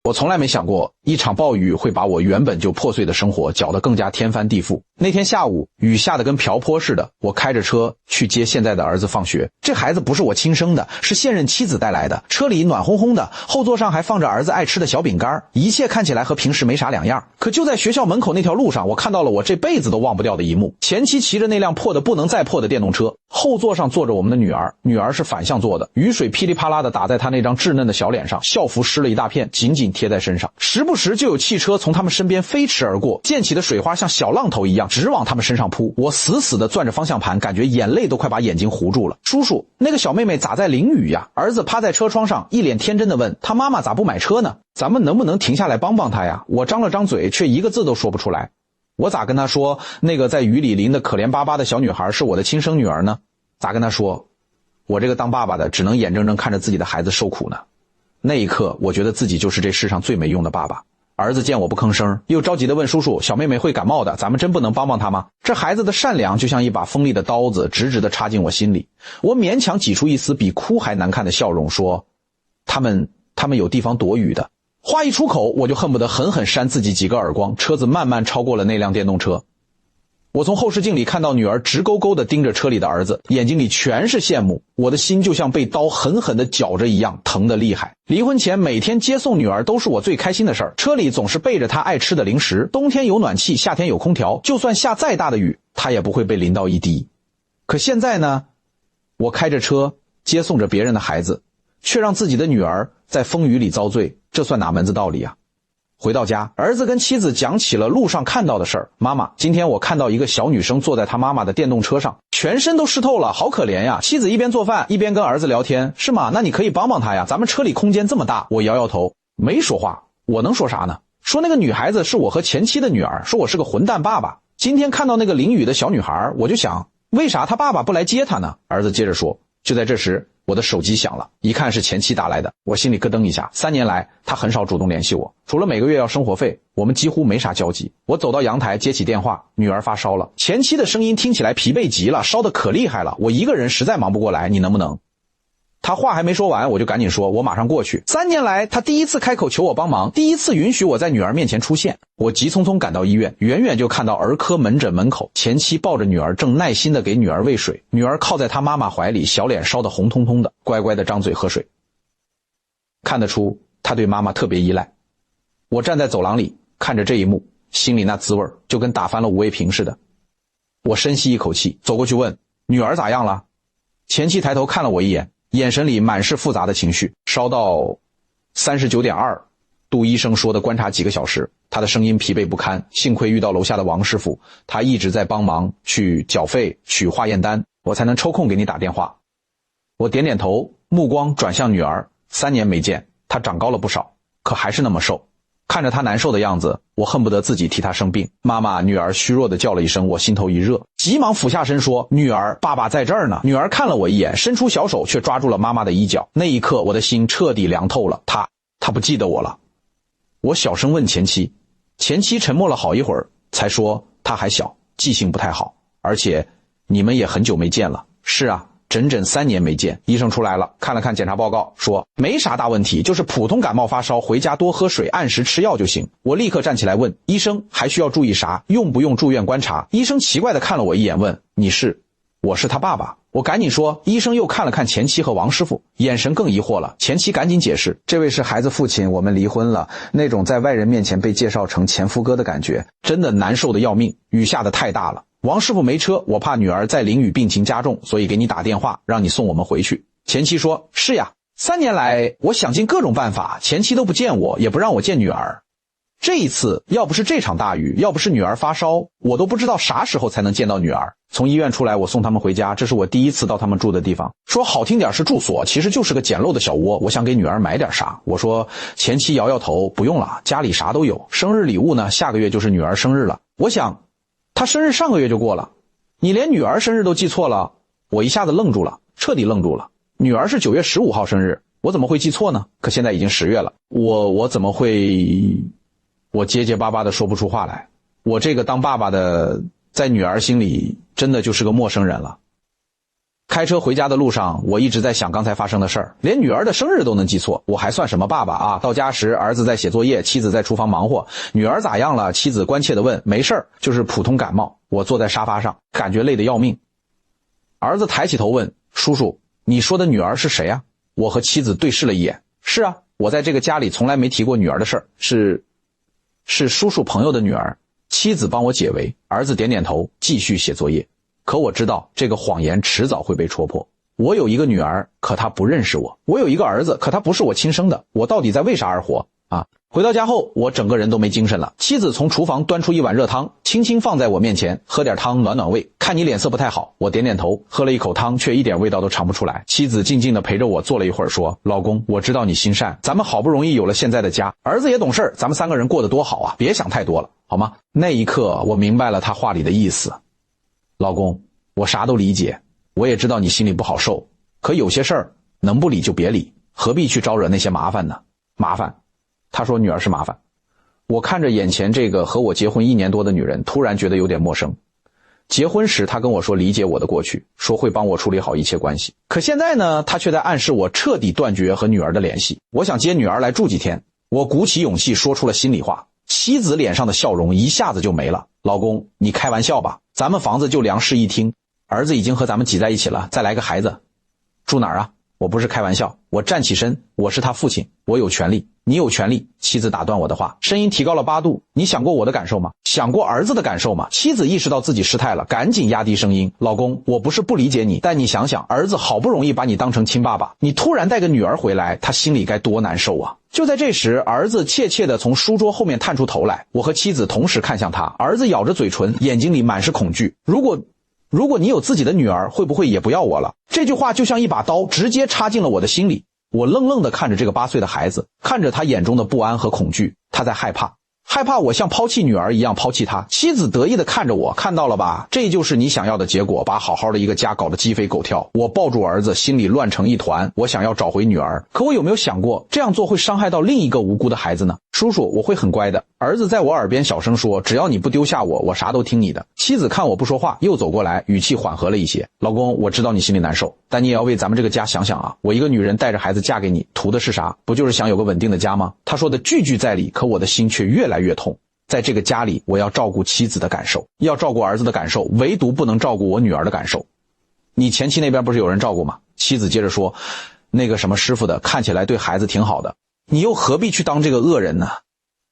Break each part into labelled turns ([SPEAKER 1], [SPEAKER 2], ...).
[SPEAKER 1] 我从来没想过一场暴雨会把我原本就破碎的生活搅得更加天翻地覆。那天下午，雨下得跟瓢泼似的，我开着车去接现在的儿子放学。这孩子不是我亲生的，是现任妻子带来的。车里暖烘烘的，后座上还放着儿子爱吃的小饼干，一切看起来和平时没啥两样。可就在学校门口那条路上，我看到了我这辈子都忘不掉的一幕。前妻骑着那辆破的不能再破的电动车，后座上坐着我们的女儿，女儿是反向坐的，雨水噼里啪啦的打在她那张稚嫩的小脸上，校服湿了一大片，紧紧贴在身上。时不时就有汽车从他们身边飞驰而过，溅起的水花像小浪头一样直往他们身上扑。我死死地攥着方向盘，感觉眼泪都快把眼睛糊住了。叔叔，那个小妹妹咋在淋雨呀？儿子趴在车窗上，一脸天真地问，她妈妈咋不买车呢？咱们能不能停下来帮帮她呀？我张了张嘴，却一个字都说不出来。我咋跟她说那个在雨里淋得可怜巴巴的小女孩是我的亲生女儿呢？咋跟她说？我这个当爸爸的只能眼睁睁看着自己的孩子受苦呢。那一刻，我觉得自己就是这世上最没用的爸爸。儿子见我不吭声，又着急地问叔叔，小妹妹会感冒的，咱们真不能帮帮她吗？这孩子的善良就像一把锋利的刀子，直直地插进我心里。我勉强挤出一丝比哭还难看的笑容，说他们有地方躲雨的。话一出口，我就恨不得狠狠扇自己几个耳光。车子慢慢超过了那辆电动车，我从后视镜里看到女儿直勾勾地盯着车里的儿子，眼睛里全是羡慕。我的心就像被刀狠狠地绞着一样，疼得厉害。离婚前每天接送女儿都是我最开心的事儿，车里总是备着她爱吃的零食，冬天有暖气，夏天有空调，就算下再大的雨，她也不会被淋到一滴。可现在呢，我开着车接送着别人的孩子，却让自己的女儿在风雨里遭罪，这算哪门子道理啊？回到家，儿子跟妻子讲起了路上看到的事儿。妈妈，今天我看到一个小女生坐在她妈妈的电动车上，全身都湿透了，好可怜呀。妻子一边做饭一边跟儿子聊天，是吗？那你可以帮帮她呀，咱们车里空间这么大。我摇摇头，没说话，我能说啥呢？说那个女孩子是我和前妻的女儿，说我是个混蛋爸爸。今天看到那个淋雨的小女孩，我就想，为啥她爸爸不来接她呢？儿子接着说。就在这时，我的手机响了，一看是前妻打来的，我心里咯噔一下。3年来，她很少主动联系我，除了每个月要生活费，我们几乎没啥交集。我走到阳台接起电话，女儿发烧了，前妻的声音听起来疲惫极了，烧得可厉害了，我一个人实在忙不过来，你能不能？他话还没说完，我就赶紧说，我马上过去。3年来，他第一次开口求我帮忙，第一次允许我在女儿面前出现。我急匆匆赶到医院，远远就看到儿科门诊门口，前妻抱着女儿，正耐心地给女儿喂水，女儿靠在她妈妈怀里，小脸烧得红彤彤的，乖乖地张嘴喝水。看得出她对妈妈特别依赖。我站在走廊里，看着这一幕，心里那滋味就跟打翻了五味瓶似的。我深吸一口气，走过去问，女儿咋样了？前妻抬头看了我一眼，眼神里满是复杂的情绪，烧到39.2度，医生说的观察几个小时。他的声音疲惫不堪，幸亏遇到楼下的王师傅，他一直在帮忙去缴费取化验单，我才能抽空给你打电话。我点点头，目光转向女儿，3年没见，她长高了不少，可还是那么瘦。看着她难受的样子，我恨不得自己替她生病。妈妈，女儿虚弱地叫了一声，我心头一热，急忙俯下身说，女儿，爸爸在这儿呢。女儿看了我一眼，伸出小手却抓住了妈妈的衣角。那一刻我的心彻底凉透了，她不记得我了。我小声问前妻，前妻沉默了好一会儿，才说她还小，记性不太好，而且你们也很久没见了。是啊，整整3年没见。医生出来了，看了看检查报告，说没啥大问题，就是普通感冒发烧，回家多喝水，按时吃药就行。我立刻站起来问医生，还需要注意啥？用不用住院观察？医生奇怪地看了我一眼，问我是他爸爸。我赶紧说，医生又看了看前妻和王师傅，眼神更疑惑了。前妻赶紧解释，这位是孩子父亲，我们离婚了，那种在外人面前被介绍成前夫哥的感觉，真的难受的要命，雨下得太大了。王师傅没车，我怕女儿再淋雨病情加重，所以给你打电话让你送我们回去。前妻说，是呀，3年来我想尽各种办法，前妻都不见我，也不让我见女儿。这一次要不是这场大雨，要不是女儿发烧，我都不知道啥时候才能见到女儿。从医院出来，我送他们回家，这是我第一次到他们住的地方。说好听点是住所，其实就是个简陋的小窝。我想给女儿买点啥，我说，前妻摇摇头，不用了，家里啥都有。生日礼物呢，下个月就是女儿生日了。我想她生日上个月就过了，你连女儿生日都记错了。我一下子愣住了，彻底愣住了。女儿是9月15号生日，我怎么会记错呢？可现在已经10月了，我怎么会？我结结巴巴的说不出话来。我这个当爸爸的，在女儿心里真的就是个陌生人了。开车回家的路上，我一直在想刚才发生的事儿，连女儿的生日都能记错，我还算什么爸爸啊？到家时，儿子在写作业，妻子在厨房忙活。女儿咋样了？妻子关切地问。没事儿，就是普通感冒。我坐在沙发上，感觉累得要命。儿子抬起头问：叔叔，你说的女儿是谁啊？我和妻子对视了一眼。是啊，我在这个家里从来没提过女儿的事儿，是叔叔朋友的女儿。妻子帮我解围，儿子点点头，继续写作业。可我知道这个谎言迟早会被戳破。我有一个女儿，可她不认识我；我有一个儿子，可他不是我亲生的。我到底在为啥而活啊？回到家后，我整个人都没精神了。妻子从厨房端出一碗热汤，轻轻放在我面前，喝点汤暖暖胃。看你脸色不太好，我点点头，喝了一口汤，却一点味道都尝不出来。妻子静静地陪着我坐了一会儿，说：老公，我知道你心善，咱们好不容易有了现在的家，儿子也懂事，咱们3个人过得多好啊，别想太多了，好吗？那一刻，我明白了他话里的意思。老公，我啥都理解，我也知道你心里不好受，可有些事儿能不理就别理，何必去招惹那些麻烦呢？麻烦？他说女儿是麻烦。我看着眼前这个和我结婚1年多的女人，突然觉得有点陌生。结婚时他跟我说理解我的过去，说会帮我处理好一切关系，可现在呢，他却在暗示我彻底断绝和女儿的联系。我想接女儿来住几天，我鼓起勇气说出了心里话。妻子脸上的笑容一下子就没了。老公，你开玩笑吧？咱们房子就2室1厅，儿子已经和咱们挤在一起了，再来个孩子，住哪儿啊？我不是开玩笑。我站起身，我是他父亲，我有权利，你有权利。妻子打断我的话，声音提高了8度。你想过我的感受吗？想过儿子的感受吗？妻子意识到自己失态了，赶紧压低声音。老公，我不是不理解你，但你想想，儿子好不容易把你当成亲爸爸，你突然带个女儿回来，他心里该多难受啊。就在这时，儿子怯怯地从书桌后面探出头来，我和妻子同时看向他，儿子咬着嘴唇，眼睛里满是恐惧。如果你有自己的女儿，会不会也不要我了？这句话就像一把刀，直接插进了我的心里。我愣愣地看着这个8岁的孩子，看着他眼中的不安和恐惧，他在害怕我像抛弃女儿一样抛弃他。妻子得意地看着我，看到了吧，这就是你想要的结果，把好好的一个家搞得鸡飞狗跳。我抱住儿子，心里乱成一团。我想要找回女儿，可我有没有想过这样做会伤害到另一个无辜的孩子呢？叔叔，我会很乖的。儿子在我耳边小声说，只要你不丢下我，我啥都听你的。妻子看我不说话，又走过来，语气缓和了一些。老公，我知道你心里难受，但你也要为咱们这个家想想啊。我一个女人带着孩子嫁给你，图的是啥？不就是想有个稳定的家吗？他说的句句在理，可我的心却越来越痛。在这个家里，我要照顾妻子的感受，要照顾儿子的感受，唯独不能照顾我女儿的感受。你前妻那边不是有人照顾吗？妻子接着说，那个什么师傅的，看起来对孩子挺好的，你又何必去当这个恶人呢？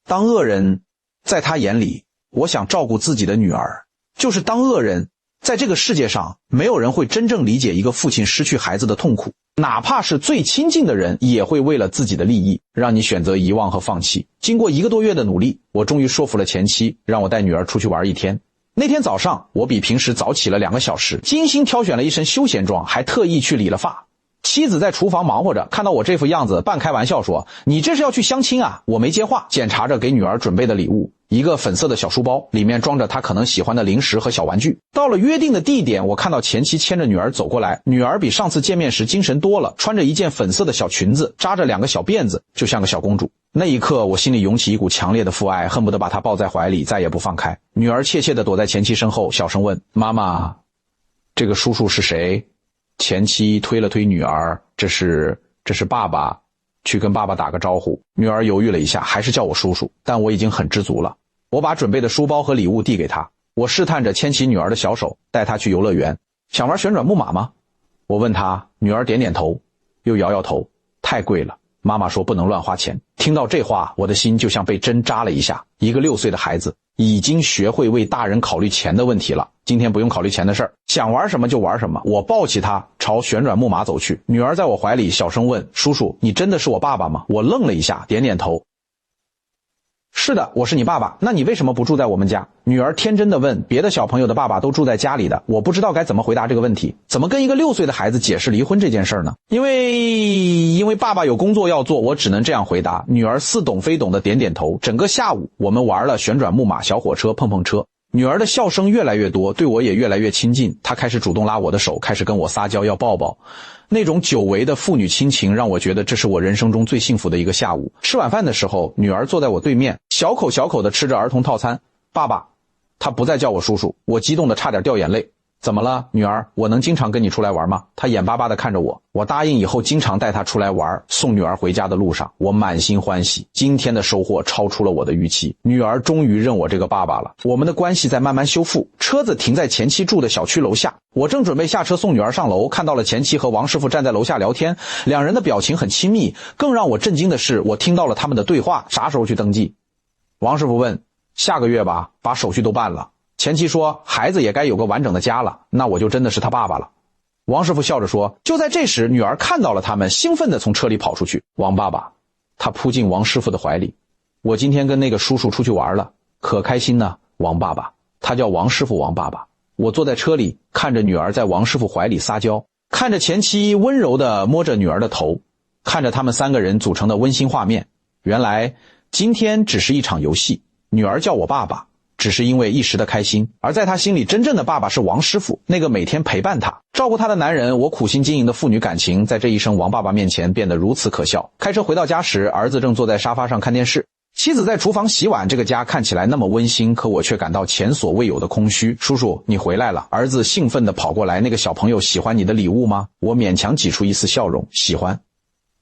[SPEAKER 1] 当恶人，在他眼里，我想照顾自己的女儿，就是当恶人。在这个世界上，没有人会真正理解一个父亲失去孩子的痛苦，哪怕是最亲近的人，也会为了自己的利益，让你选择遗忘和放弃。经过1个多月的努力，我终于说服了前妻，让我带女儿出去玩1天。那天早上，我比平时早起了2个小时，精心挑选了一身休闲装，还特意去理了发。妻子在厨房忙活着，看到我这副样子，半开玩笑说，你这是要去相亲啊？我没接话，检查着给女儿准备的礼物，一个粉色的小书包，里面装着她可能喜欢的零食和小玩具。到了约定的地点，我看到前妻牵着女儿走过来，女儿比上次见面时精神多了，穿着一件粉色的小裙子，扎着2个小辫子，就像个小公主。那一刻，我心里涌起一股强烈的父爱，恨不得把她抱在怀里，再也不放开。女儿怯怯地躲在前妻身后，小声问，妈妈，这个叔叔是谁？前妻推了推女儿，这是爸爸，去跟爸爸打个招呼。女儿犹豫了一下，还是叫我叔叔，但我已经很知足了。我把准备的书包和礼物递给她，我试探着牵起女儿的小手，带她去游乐园。想玩旋转木马吗？我问她，女儿点点头，又摇摇头，太贵了。妈妈说不能乱花钱。听到这话，我的心就像被针扎了一下。一个6岁的孩子已经学会为大人考虑钱的问题了，今天不用考虑钱的事儿，想玩什么就玩什么。我抱起他朝旋转木马走去，女儿在我怀里小声问，叔叔，你真的是我爸爸吗？我愣了一下，点点头，是的，我是你爸爸，那你为什么不住在我们家？女儿天真的问，别的小朋友的爸爸都住在家里的，我不知道该怎么回答这个问题，怎么跟一个6岁的孩子解释离婚这件事呢？因为爸爸有工作要做，我只能这样回答。女儿似懂非懂的点点头。整个下午我们玩了旋转木马、小火车、碰碰车，女儿的笑声越来越多，对我也越来越亲近，她开始主动拉我的手，开始跟我撒娇要抱抱。那种久违的父女亲情让我觉得这是我人生中最幸福的一个下午。吃晚饭的时候，女儿坐在我对面，小口小口地吃着儿童套餐。爸爸，她不再叫我叔叔，我激动得差点掉眼泪。怎么了，女儿？我能经常跟你出来玩吗？她眼巴巴地看着我。我答应以后经常带她出来玩。送女儿回家的路上，我满心欢喜。今天的收获超出了我的预期，女儿终于认我这个爸爸了。我们的关系在慢慢修复。车子停在前妻住的小区楼下，我正准备下车送女儿上楼，看到了前妻和王师傅站在楼下聊天，两人的表情很亲密。更让我震惊的是，我听到了他们的对话。啥时候去登记？王师傅问。下个月吧，把手续都办了。前妻说，孩子也该有个完整的家了，那我就真的是他爸爸了。王师傅笑着说。就在这时，女儿看到了他们，兴奋地从车里跑出去。王爸爸，他扑进王师傅的怀里。我今天跟那个叔叔出去玩了，可开心呢。王爸爸，他叫王师傅。王爸爸，我坐在车里，看着女儿在王师傅怀里撒娇，看着前妻温柔地摸着女儿的头，看着他们三个人组成的温馨画面。原来今天只是一场游戏，女儿叫我爸爸只是因为一时的开心，而在他心里真正的爸爸是王师傅，那个每天陪伴他照顾他的男人。我苦心经营的父女感情在这一声王爸爸面前变得如此可笑。开车回到家时，儿子正坐在沙发上看电视，妻子在厨房洗碗。这个家看起来那么温馨，可我却感到前所未有的空虚。叔叔，你回来了。儿子兴奋地跑过来。那个小朋友喜欢你的礼物吗？我勉强挤出一丝笑容。喜欢，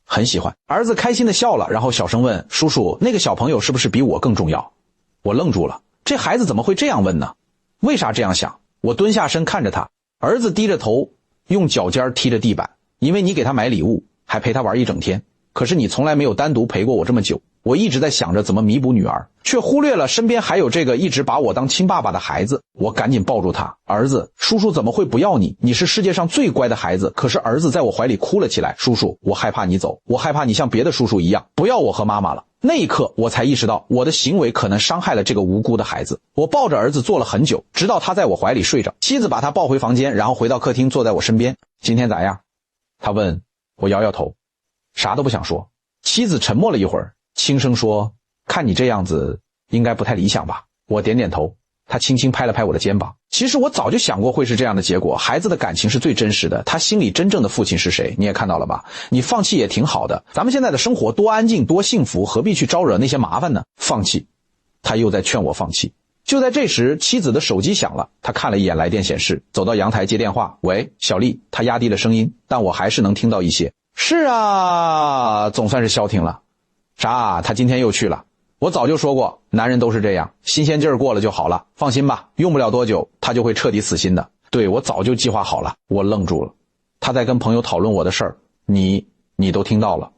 [SPEAKER 1] 很喜欢。儿子开心地笑了，然后小声问，叔叔，那个小朋友是不是比我更重要？我愣住了，这孩子怎么会这样问呢？为啥这样想？我蹲下身看着他，儿子低着头，用脚尖踢着地板。因为你给他买礼物，还陪他玩一整天，可是你从来没有单独陪过我这么久。我一直在想着怎么弥补女儿，却忽略了身边还有这个一直把我当亲爸爸的孩子。我赶紧抱住他，儿子，叔叔怎么会不要你？你是世界上最乖的孩子。可是儿子在我怀里哭了起来，叔叔，我害怕你走，我害怕你像别的叔叔一样不要我和妈妈了。那一刻我才意识到我的行为可能伤害了这个无辜的孩子。我抱着儿子坐了很久，直到他在我怀里睡着。妻子把他抱回房间，然后回到客厅坐在我身边。今天咋样？他问。我摇摇头，啥都不想说。妻子沉默了一会儿，轻声说，看你这样子应该不太理想吧。我点点头，他轻轻拍了拍我的肩膀。其实我早就想过会是这样的结果，孩子的感情是最真实的，他心里真正的父亲是谁？你也看到了吧？你放弃也挺好的，咱们现在的生活多安静多幸福，何必去招惹那些麻烦呢？放弃。他又在劝我放弃。就在这时，妻子的手机响了，他看了一眼来电显示，走到阳台接电话。喂，小丽。他压低了声音，但我还是能听到一些。是啊，总算是消停了。啥？他今天又去了。我早就说过，男人都是这样，新鲜劲儿过了就好了。放心吧，用不了多久他就会彻底死心的。对，我早就计划好了。我愣住了。他在跟朋友讨论我的事儿，你都听到了。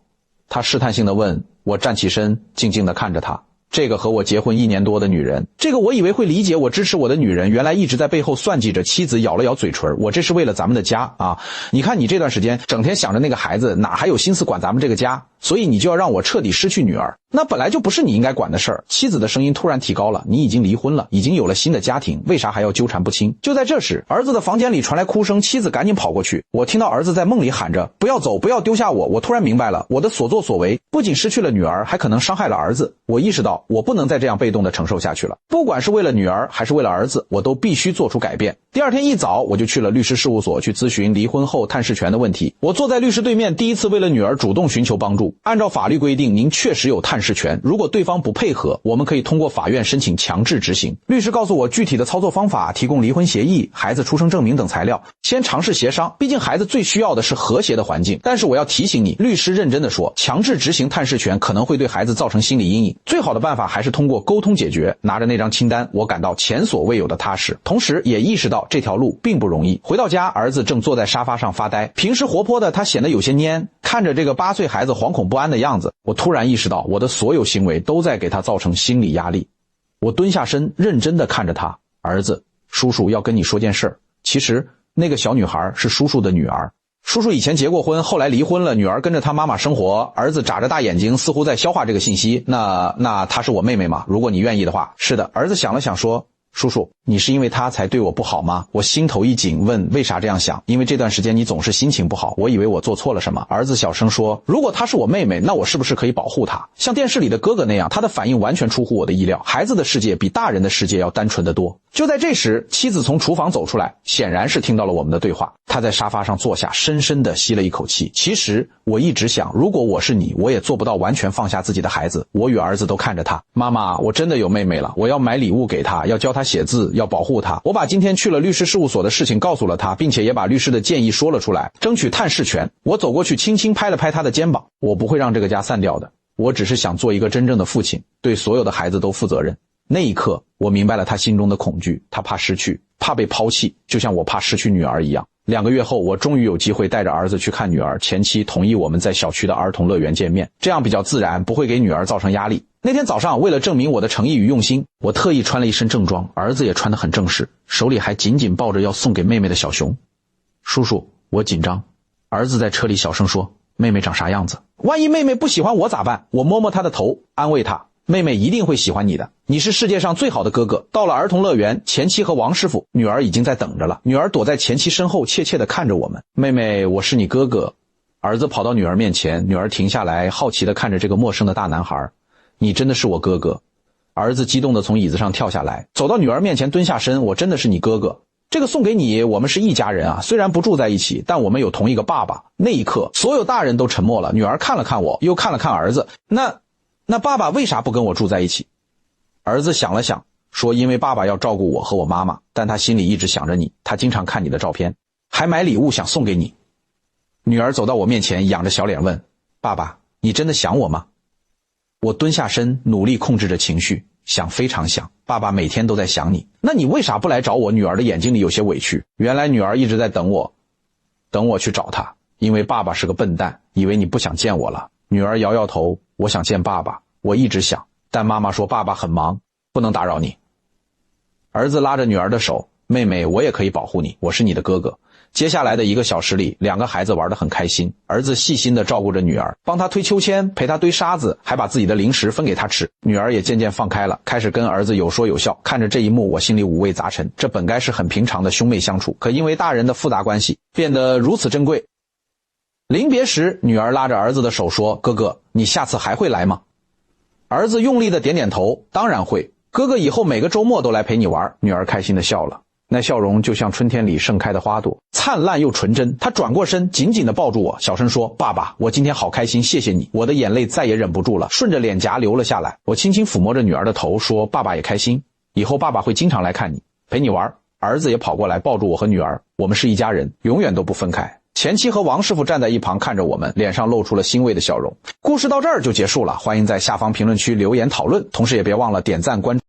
[SPEAKER 1] 他试探性地问。我站起身，静静地看着他。这个和我结婚1年多的女人，这个我以为会理解我支持我的女人，原来一直在背后算计着。妻子咬了咬嘴唇，我这是为了咱们的家啊！你看你这段时间整天想着那个孩子，哪还有心思管咱们这个家？所以你就要让我彻底失去女儿，那本来就不是你应该管的事儿。妻子的声音突然提高了，你已经离婚了，已经有了新的家庭，为啥还要纠缠不清？就在这时，儿子的房间里传来哭声，妻子赶紧跑过去。我听到儿子在梦里喊着，不要走，不要丢下我。我突然明白了，我的所作所为不仅失去了女儿，还可能伤害了儿子。我意识到我不能再这样被动地承受下去了，不管是为了女儿还是为了儿子，我都必须做出改变。第二天一早，我就去了律师事务所去咨询离婚后探视权的问题。我坐在律师对面，第一次为了女儿主动寻求帮助。按照法律规定，您确实有探视权，如果对方不配合，我们可以通过法院申请强制执行。律师告诉我具体的操作方法，提供离婚协议、孩子出生证明等材料，先尝试协商，毕竟孩子最需要的是和谐的环境。但是我要提醒你，律师认真地说，强制执行探视权可能会对孩子造成心理阴影，最好的办法还是通过沟通解决。拿着那张清单，我感到前所未有的踏实，同时也意识到这条路并不容易。回到家，儿子正坐在沙发上发呆，平时活泼的他显得有些蔫，看着这个8岁孩子惶恐不安的样子，我突然意识到我的所有行为都在给他造成心理压力。我蹲下身，认真地看着他，儿子，叔叔要跟你说件事儿。其实那个小女孩是叔叔的女儿，叔叔以前结过婚，后来离婚了，女儿跟着他妈妈生活。儿子眨着大眼睛，似乎在消化这个信息。那她是我妹妹吗？如果你愿意的话。是的。儿子想了想说，叔叔，你是因为她才对我不好吗？我心头一紧，问为啥这样想？因为这段时间你总是心情不好，我以为我做错了什么。儿子小声说，如果她是我妹妹，那我是不是可以保护她？像电视里的哥哥那样。他的反应完全出乎我的意料，孩子的世界比大人的世界要单纯得多。就在这时，妻子从厨房走出来，显然是听到了我们的对话。她在沙发上坐下，深深地吸了一口气。其实我一直想，如果我是你，我也做不到完全放下自己的孩子。我与儿子都看着他，妈妈，我真的有妹妹了，我要买礼物给她，要教她他写字，要保护他。我把今天去了律师事务所的事情告诉了他，并且也把律师的建议说了出来，争取探视权。我走过去轻轻拍了拍他的肩膀，我不会让这个家散掉的，我只是想做一个真正的父亲，对所有的孩子都负责任。那一刻，我明白了他心中的恐惧，他怕失去，怕被抛弃，就像我怕失去女儿一样。2个月后，我终于有机会带着儿子去看女儿，前妻同意我们在小区的儿童乐园见面，这样比较自然，不会给女儿造成压力。那天早上，为了证明我的诚意与用心，我特意穿了一身正装，儿子也穿得很正式，手里还紧紧抱着要送给妹妹的小熊。叔叔，我紧张。儿子在车里小声说，妹妹长啥样子？万一妹妹不喜欢我咋办？我摸摸她的头，安慰她，妹妹一定会喜欢你的，你是世界上最好的哥哥。到了儿童乐园，前妻和王师傅，女儿已经在等着了。女儿躲在前妻身后，怯怯地看着我们。妹妹，我是你哥哥。儿子跑到女儿面前，女儿停下来，好奇地看着这个陌生的大男孩。你真的是我哥哥。儿子激动地从椅子上跳下来，走到女儿面前蹲下身，我真的是你哥哥。这个送给你，我们是一家人啊，虽然不住在一起，但我们有同一个爸爸。那一刻，所有大人都沉默了，女儿看了看我，又看了看儿子。那爸爸为啥不跟我住在一起？儿子想了想，说因为爸爸要照顾我和我妈妈，但他心里一直想着你，他经常看你的照片，还买礼物想送给你。女儿走到我面前，仰着小脸问，爸爸，你真的想我吗？我蹲下身，努力控制着情绪，想，非常想，爸爸每天都在想你。那你为啥不来找我？女儿的眼睛里有些委屈，原来女儿一直在等我去找她，因为爸爸是个笨蛋，以为你不想见我了。女儿摇摇头，我想见爸爸，我一直想，但妈妈说爸爸很忙，不能打扰你。儿子拉着女儿的手，妹妹，我也可以保护你，我是你的哥哥。接下来的1个小时里，2个孩子玩得很开心，儿子细心地照顾着女儿，帮她推秋千，陪她堆沙子，还把自己的零食分给她吃。女儿也渐渐放开了，开始跟儿子有说有笑。看着这一幕，我心里五味杂陈，这本该是很平常的兄妹相处，可因为大人的复杂关系，变得如此珍贵。临别时，女儿拉着儿子的手说，哥哥，你下次还会来吗？儿子用力地点点头，当然会，哥哥以后每个周末都来陪你玩。女儿开心地笑了，那笑容就像春天里盛开的花朵，灿烂又纯真。她转过身，紧紧地抱住我，小声说，爸爸，我今天好开心，谢谢你。我的眼泪再也忍不住了，顺着脸颊流了下来。我轻轻抚摸着女儿的头，说，爸爸也开心，以后爸爸会经常来看你，陪你玩。儿子也跑过来抱住我和女儿，我们是一家人，永远都不分开。前妻和王师傅站在一旁看着我们，脸上露出了欣慰的笑容。故事到这儿就结束了，欢迎在下方评论区留言讨论，同时也别忘了点赞关注。